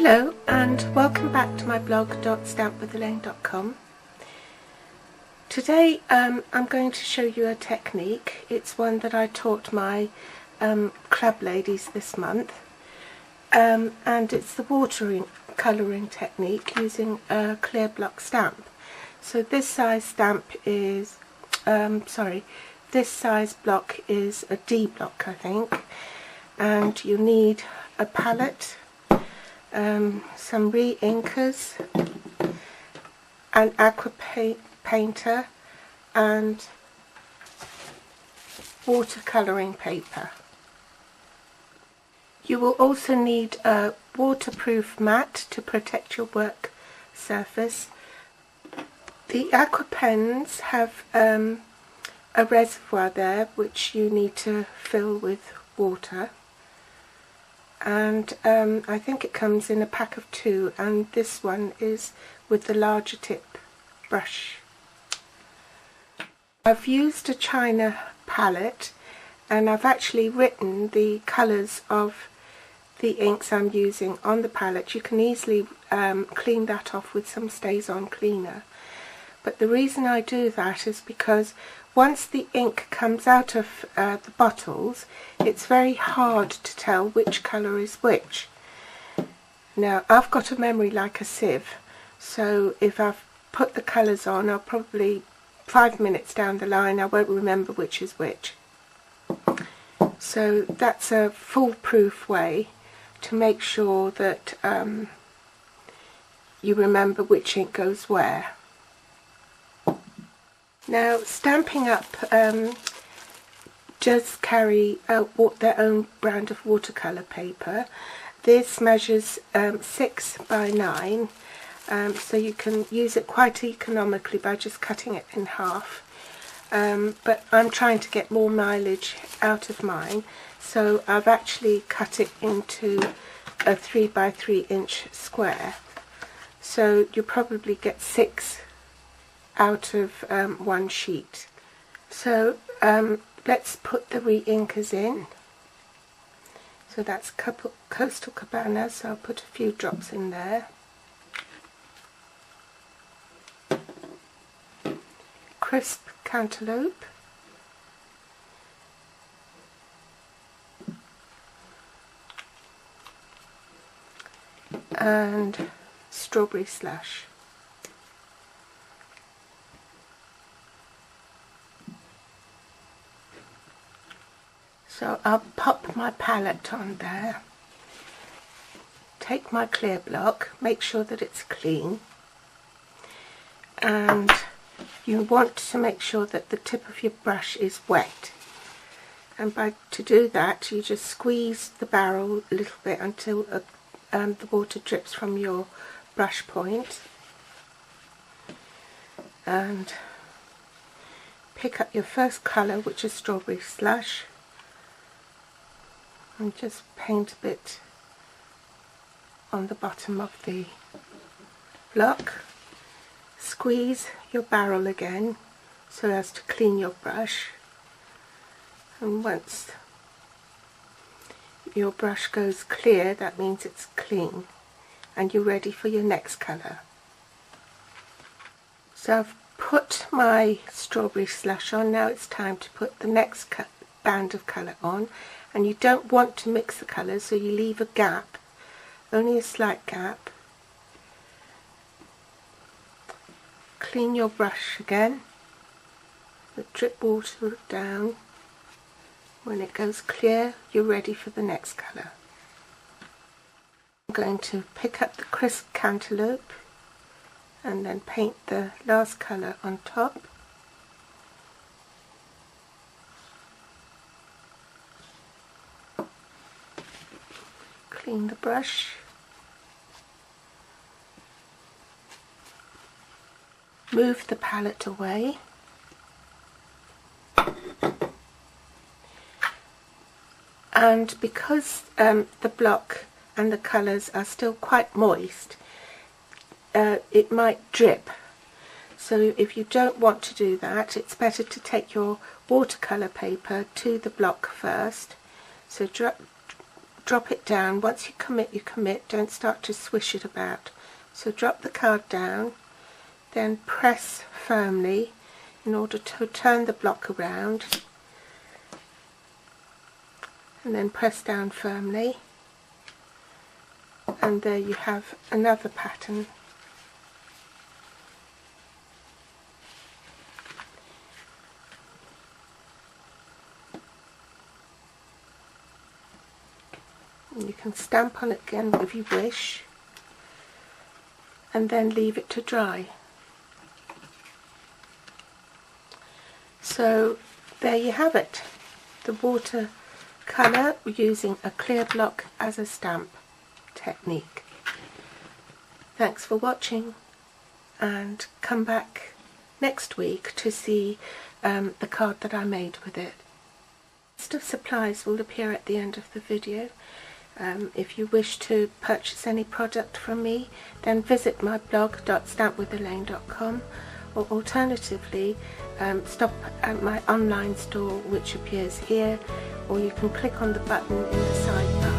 Hello and welcome back to my blog stampwithelaine.com. Today I'm going to show you a technique. It's one that I taught my club ladies this month, and it's the watercoloring technique using a clear block stamp. So this size stamp is, this size block is a D block, I think, and you need a palette, some re-inkers, an aqua painter and watercolouring paper. You will also need a waterproof mat to protect your work surface. The aqua pens have a reservoir there which you need to fill with water, and I think it comes in a pack of 2, and this one is with the larger tip brush. I've used a China palette and I've actually written the colours of the inks I'm using on the palette. You can easily clean that off with some Stays On cleaner, but the reason I do that is because once the ink comes out of the bottles, it's very hard to tell which colour is which. Now, I've got a memory like a sieve, so if I've put the colours on, I'll probably 5 minutes down the line I won't remember which is which. So that's a foolproof way to make sure that you remember which ink goes where. Now, Stampin' Up does carry their own brand of watercolour paper. This measures 6 by 9, so you can use it quite economically by just cutting it in half. But I'm trying to get more mileage out of mine, so I've actually cut it into a 3 by 3 inch square. So you'll probably get 6 out of one sheet. So let's put the re-inkers in. So that's Coastal Cabana, so I'll put a few drops in there. Crisp Cantaloupe. And Strawberry Slush. So I'll pop my palette on there, take my clear block, make sure that it's clean, and you want to make sure that the tip of your brush is wet, and to do that you just squeeze the barrel a little bit until the water drips from your brush point, and pick up your first colour, which is Strawberry Slush, and just paint a bit on the bottom of the block. Squeeze your barrel again so as to clean your brush, and once your brush goes clear, that means it's clean and you're ready for your next colour. So I've put my Strawberry Slush on. Now it's time to put the next band of colour on, and you don't want to mix the colours, so you leave a gap, only a slight gap. Clean your brush again, with drip water down. When it goes clear, you're ready for the next colour. I'm going to pick up the Crisp Cantaloupe and then paint the last colour on top. Clean the brush. Move the palette away. And because the block and the colours are still quite moist, it might drip. So if you don't want to do that, it's better to take your watercolour paper to the block first. So drop it down. Once you commit, don't start to swish it about. So drop the card down, then press firmly in order to turn the block around, and then press down firmly, and there you have another pattern. And you can stamp on it again if you wish, and then leave it to dry. So there you have it, the watercolour using a clear block as a stamp technique. Thanks for watching, and come back next week to see the card that I made with it. The list of supplies will appear at the end of the video. If you wish to purchase any product from me, then visit my blog stampwithelaine.com, or alternatively stop at my online store, which appears here, or you can click on the button in the sidebar.